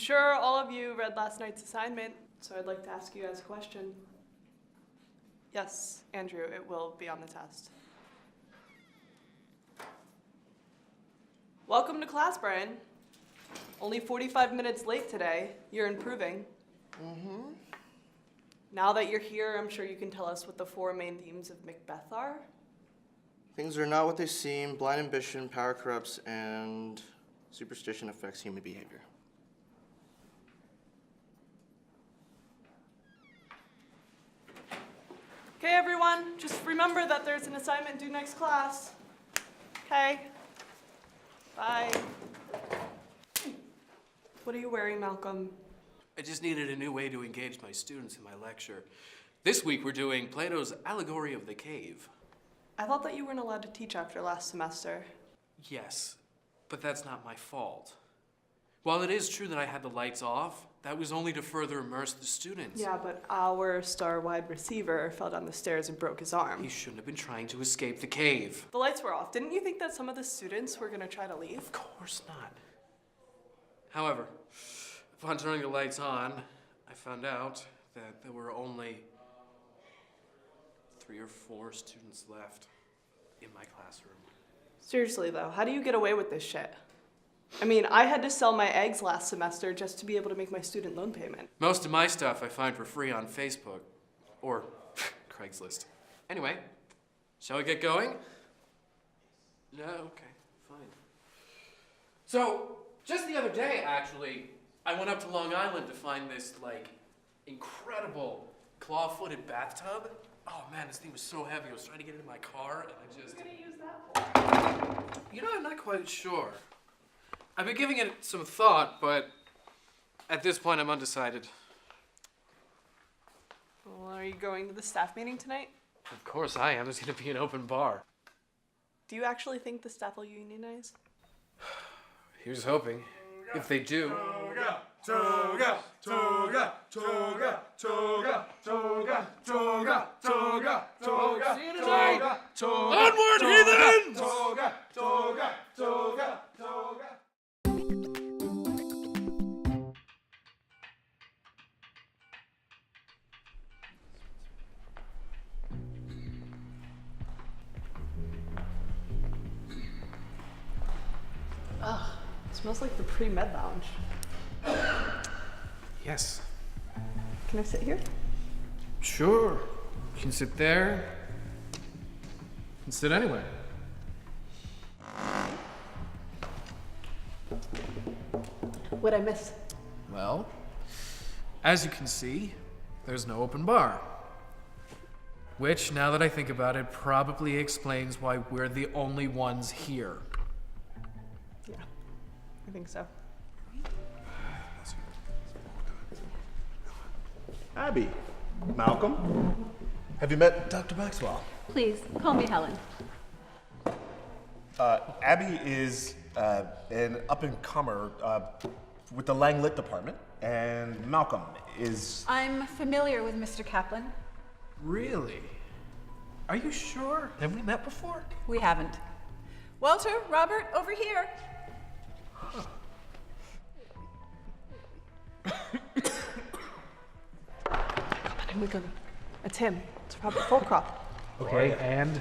sure all of you read last night's assignment, so I'd like to ask you guys a question. Yes, Andrew, it will be on the test. Welcome to class, Brian. Only 45 minutes late today. You're improving. Mm-hmm. Now that you're here, I'm sure you can tell us what the 4 main themes of Macbeth are. Things are not what they seem. Blind ambition, power corrupts, and superstition affects human behavior. Okay, everyone, just remember that there's an assignment due next class. Okay? Bye. What are you wearing, Malcolm? I just needed a new way to engage my students in my lecture. This week we're doing Plato's Allegory of the Cave. I thought that you weren't allowed to teach after last semester. Yes, but that's not my fault. While it is true that I had the lights off, that was only to further immerse the students. Yeah, but our star wide receiver fell down the stairs and broke his arm. He shouldn't have been trying to escape the cave. The lights were off. Didn't you think that some of the students were gonna try to leave? Of course not. However, upon turning the lights on, I found out that there were only 3 or 4 students left in my classroom. Seriously though, how do you get away with this shit? I mean, I had to sell my eggs last semester just to be able to make my student loan payment. Most of my stuff I find for free on Facebook or Craigslist. Anyway, shall we get going? No, okay, fine. So, just the other day, actually, I went up to Long Island to find this, incredible claw-footed bathtub. Oh man, this thing was so heavy. I was trying to get it in my car, and I just... What are you gonna use that for? You know, I'm not quite sure. I've been giving it some thought, but at this point, I'm undecided. Well, are you going to the staff meeting tonight? Of course I am. There's gonna be an open bar. Do you actually think the staff will unionize? Here's hoping. If they do... Toga, toga, toga, toga, toga, toga, toga, toga. See you tonight. Toga, Onward, heathens! Toga, toga, toga, toga. Ugh, it smells like the pre-med lounge. Yes. Can I sit here? Sure. You can sit there. You can sit anywhere. What'd I miss? Well, as you can see, there's no open bar. Which, now that I think about it, probably explains why we're the only ones here. Yeah, I think so. Abby, Malcolm, have you met Dr. Maxwell? Please, call me Helen. Abby is an up-and-comer with the Lang Lit department, and Malcolm is... I'm familiar with Mr. Kaplan. Really? Are you sure? Have we met before? We haven't. Walter, Robert, over here. It's him. It's Robert Fulcroft. Okay, and?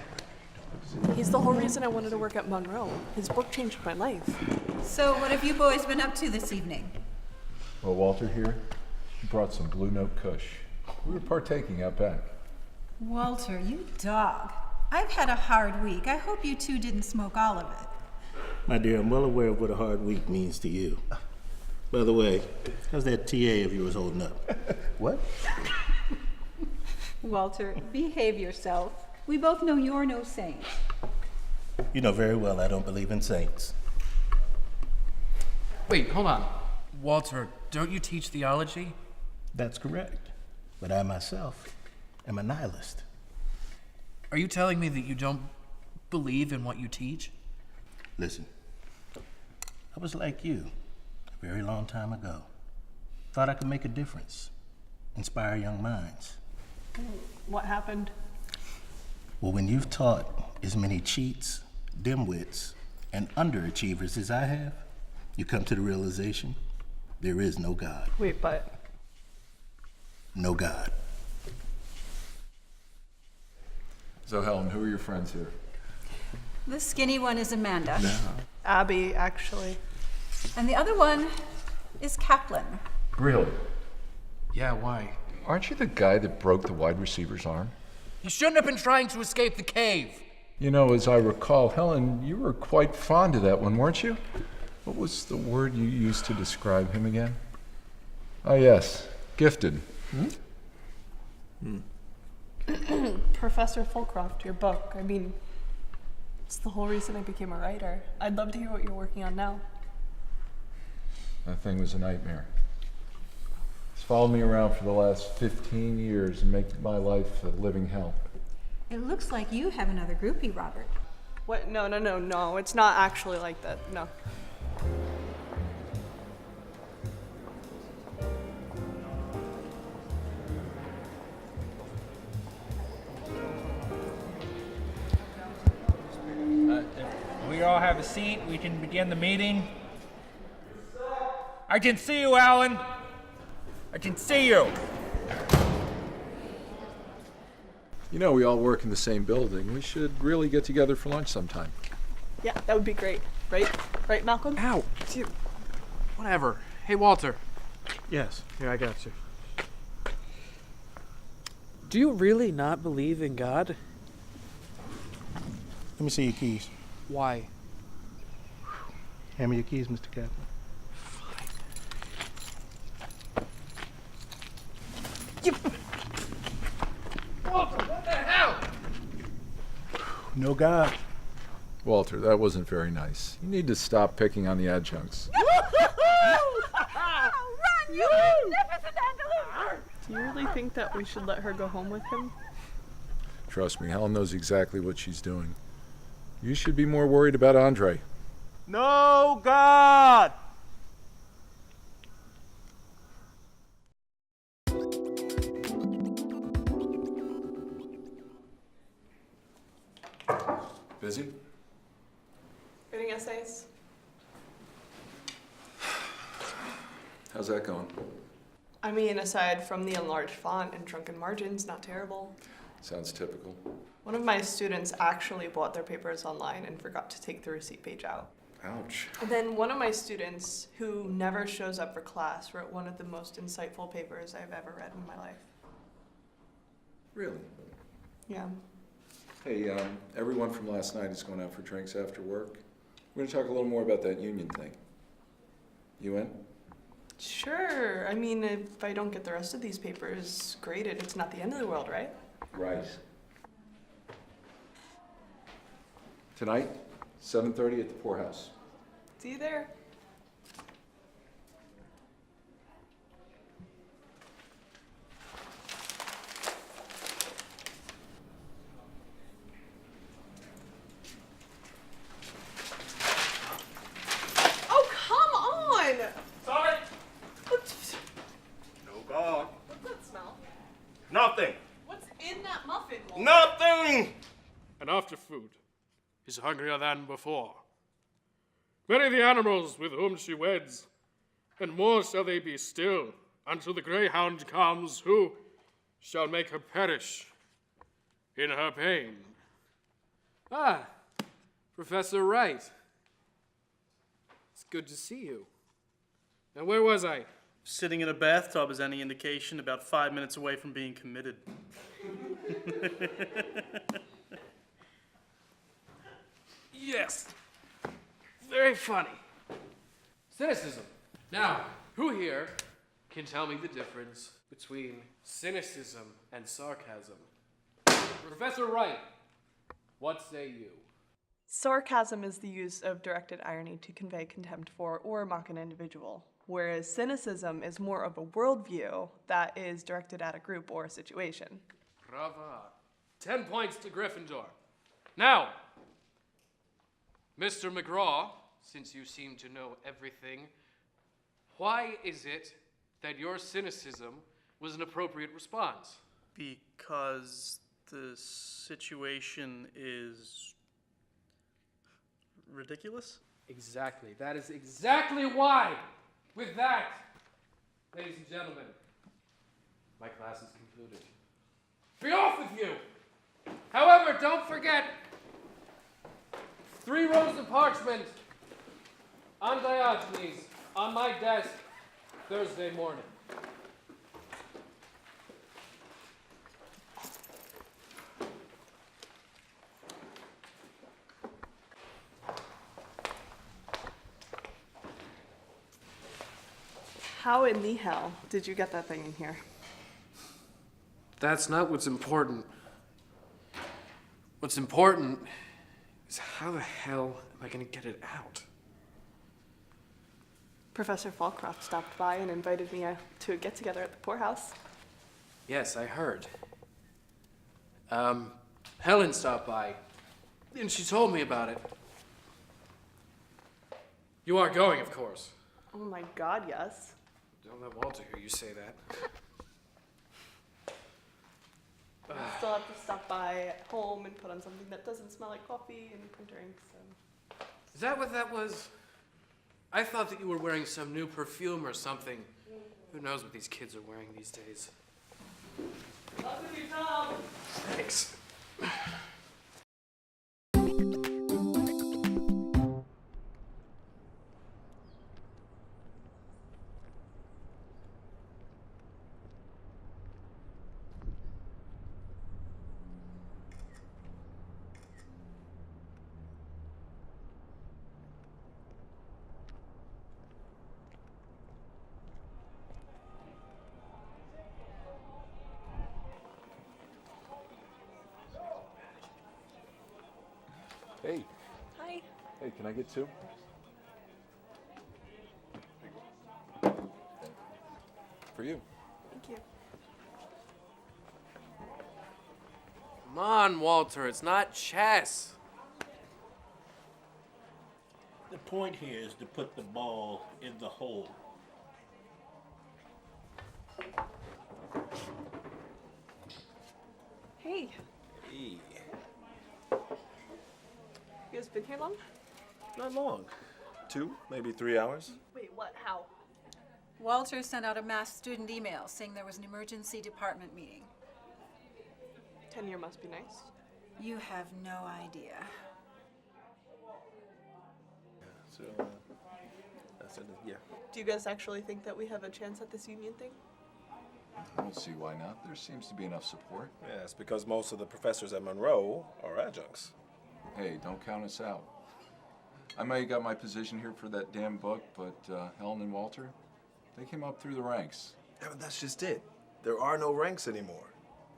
He's the whole reason I wanted to work at Monroe. His book changed my life. So what have you boys been up to this evening? Well, Walter here, he brought some Blue Note Kush. We were partaking out back. Walter, you dog. I've had a hard week. I hope you two didn't smoke all of it. My dear, I'm well aware of what a hard week means to you. By the way, how's that TA of yours holding up? What? Walter, behave yourself. We both know you're no saint. You know very well I don't believe in saints. Wait, hold on. Walter, don't you teach theology? That's correct. But I myself am a nihilist. Are you telling me that you don't believe in what you teach? Listen, I was like you a very long time ago. Thought I could make a difference, inspire young minds. What happened? Well, when you've taught as many cheats, dimwits, and underachievers as I have, you come to the realization There is no God. Wait, but No God. So, Helen, who are your friends here? The skinny one is Amanda. Abby, actually. And the other one is Kaplan. Really? Yeah, why? Aren't you the guy that broke the wide receiver's arm? You shouldn't have been trying to escape the cave. You know, as I recall, Helen, you were quite fond of that one, weren't you? What was the word you used to describe him again? Ah, yes, gifted. Professor Fulcroft, your book. I mean, it's the whole reason I became a writer. I'd love to hear what you're working on now. That thing was a nightmare. It's followed me around for the last 15 years and made my life a living hell. It looks like you have another groupie, Robert. What? No. It's not actually like that. No. If we all have a seat, we can begin the meeting. I can see you, Alan. I can see you. You know, we all work in the same building. We should really get together for lunch sometime. Yeah, that would be great. Right? Right, Malcolm? Ow! Dude, whatever. Hey, Walter. Yes, here, I got you. Do you really not believe in God? Let me see your keys. Why? Hand me your keys, Mr. Kaplan. Walter, what the hell? No God. Walter, that wasn't very nice. You need to stop picking on the adjuncts. Run, you magnificent Andalusia! Do you really think that we should let her go home with him? Trust me, Helen knows exactly what she's doing. You should be more worried about Andre. No God. Busy? Writing essays? How's that going? I mean, aside from the enlarged font and shrunken margins, not terrible. Sounds typical. One of my students actually bought their papers online and forgot to take the receipt page out. Ouch. And then one of my students, who never shows up for class, wrote one of the most insightful papers I've ever read in my life. Really? Yeah. Hey, everyone from last night is going out for drinks after work. We're going to talk a little more about that union thing. You in? Sure. I mean, if I don't get the rest of these papers graded, it's not the end of the world, right? Right. Tonight, 7:30 at the poorhouse. See you there. Oh, come on! Sorry. No God. What's that smell? Nothing. What's in that muffin? Walter? Nothing. And after food, is hungrier than before. Many the animals with whom she weds, and more shall they be still, until the greyhound comes, who shall make her perish in her pain. Ah, Professor Wright. It's good to see you. Now, where was I? Sitting in a bathtub is any indication, about 5 minutes away from being committed. Yes. Very funny. Cynicism. Now, who here can tell me the difference between cynicism and sarcasm? Professor Wright, what say you? Sarcasm is the use of directed irony to convey contempt for or mock an individual, whereas cynicism is more of a worldview that is directed at a group or a situation. Brava. 10 points to Gryffindor. Now, Mr. McGraw, since you seem to know everything, why is it that your cynicism was an appropriate response? Because the situation is ridiculous? Exactly. That is exactly why. With that, Ladies and gentlemen, my class is concluded. Be off with you! However, don't forget 3 rows of parchment on Diogenes on my desk Thursday morning. How in the hell did you get that thing in here? That's not what's important. What's important is how the hell am I going to get it out? Professor Falcroft stopped by and invited me to a get-together at the poorhouse. Yes, I heard. Helen stopped by, and she told me about it. You are going, of course. Oh my God, yes. Don't let Walter hear you say that. I still have to stop by at home and put on something that doesn't smell like coffee and print drinks. And... Is that what that was? I thought that you were wearing some new perfume or something. Who knows what these kids are wearing these days? Luck with you, Tom! Thanks. Hey, Hi. hey, can I get 2? For you. Thank you. Come on, Walter, it's not chess. The point here is to put the ball in the hole. Hey, Hey, you guys been here long? not long. 2, maybe 3 hours. Wait, what? How? Walter sent out a mass student email saying there was an emergency department meeting. Tenure must be nice. You have no idea. So, that's it. Yeah. Do you guys actually think that we have a chance at this union thing? I don't see why not. There seems to be enough support. Yeah, it's because most of the professors at Monroe are adjuncts. Hey, don't count us out. I might have got my position here for that damn book, but Helen and Walter, they came up through the ranks. Yeah, but that's just it. There are no ranks anymore.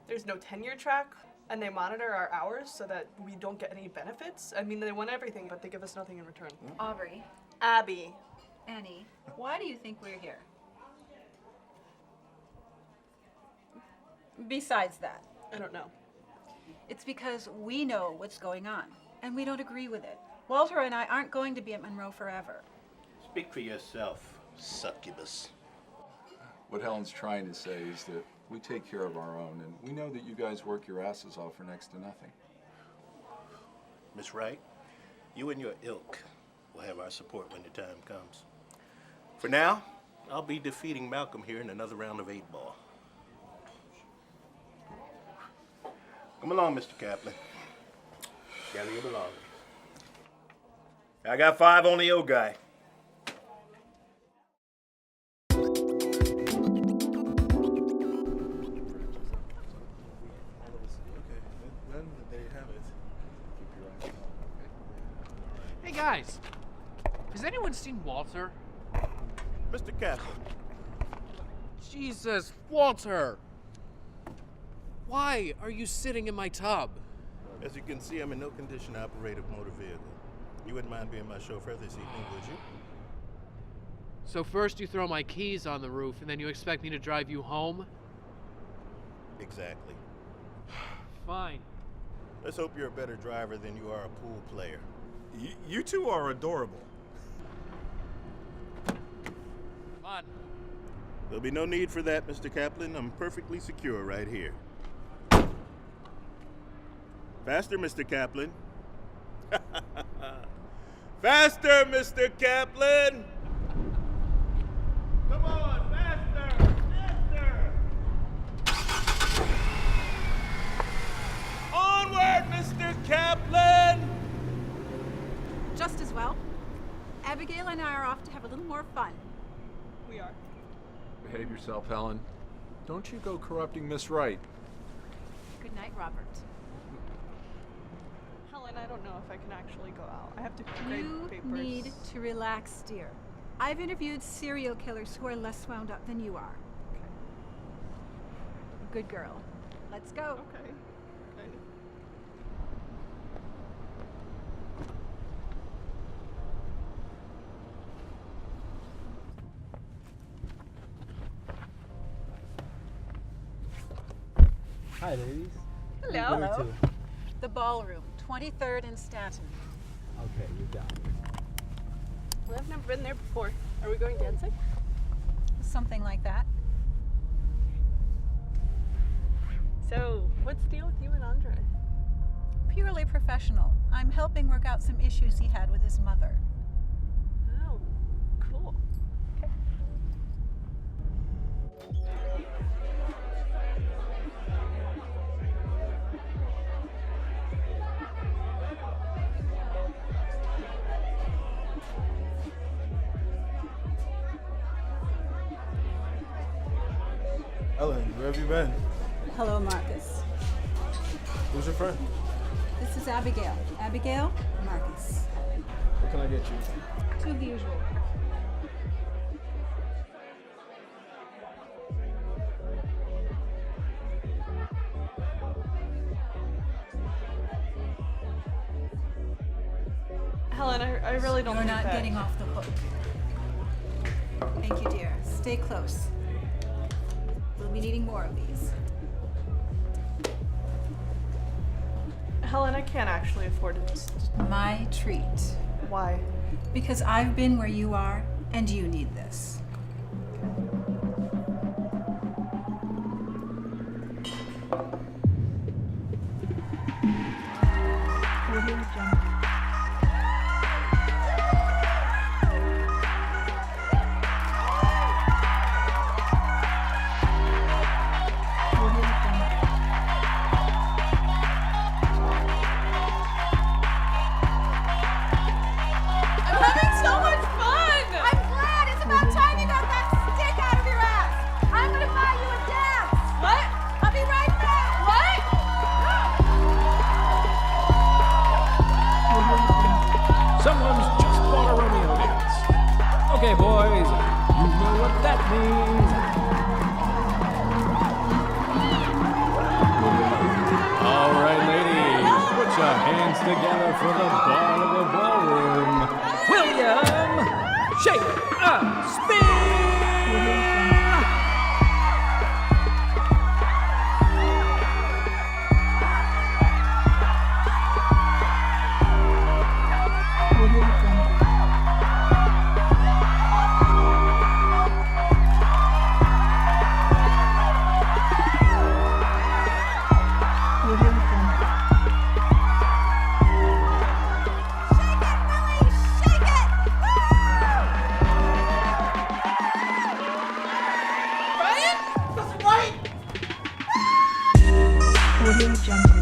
There's no tenure track, and they monitor our hours so that we don't get any benefits. I mean, they want everything, but they give us nothing in return. Aubrey, Abby. Annie, why do you think we're here? Besides that, I don't know. it's because we know what's going on, and we don't agree with it. Walter and I aren't going to be at Monroe forever. Speak for yourself, succubus. What Helen's trying to say is that we take care of our own, and we know that you guys work your asses off for next to nothing. Miss Wright, you and your ilk will have our support when the time comes. For now, I'll be defeating Malcolm here in another round of 8-ball. Come along, Mr. Kaplan. Gather your belongings. I got 5 on the old guy. Hey guys, has anyone seen Walter? Mr. Kaplan, Jesus, Walter! Why are you sitting in my tub? as you can see, I'm in no condition to operate a motor vehicle. You wouldn't mind being my chauffeur this evening, would you? So first you throw my keys on the roof and then you expect me to drive you home? Exactly. Fine. Let's hope you're a better driver than you are a pool player. You two are adorable. Come on. There'll be no need for that, Mr. Kaplan. I'm perfectly secure right here. Faster, Mr. Kaplan. Faster, Mr. Kaplan! Come on, faster! Carla and I are off to have a little more fun. We are. Behave yourself, Helen. Don't you go corrupting Miss Wright. Good night, Robert. Helen, I don't know if I can actually go out. I have to grade You papers. need to relax, dear. I've interviewed serial killers who are less wound up than you are. Okay. Good girl. Let's go. Okay. Okay. Hi, ladies. Hello. Where to? The ballroom, 23rd and Stanton. Okay, you got it. Well, I've never been there before. Are we going dancing? Something like that. So, what's the deal with you and Andre? Purely professional. I'm helping work out some issues he had with his mother. Oh, cool. Okay. Ellen, where have you been? Hello, Marcus. Who's your friend? This is Abigail. Abigail, Marcus. What can I get you? Two of the usual. Helen, I really don't You're think not that... getting off the hook. Thank you, dear. Stay close. We'll be needing more of these. Helen, I can't actually afford it. My treat. Why? Because I've been where you are, and you need this. I'm having so much fun! I'm glad! It's about time you got that stick out of your ass! I'm gonna buy you a dance! What? I'll be right back! What? Someone's just bought a Romeo dance. Okay, boys, you know what that means. All right, ladies, put your hands together for the ball of the ballroom. William, shake, spin! Audio Jungle.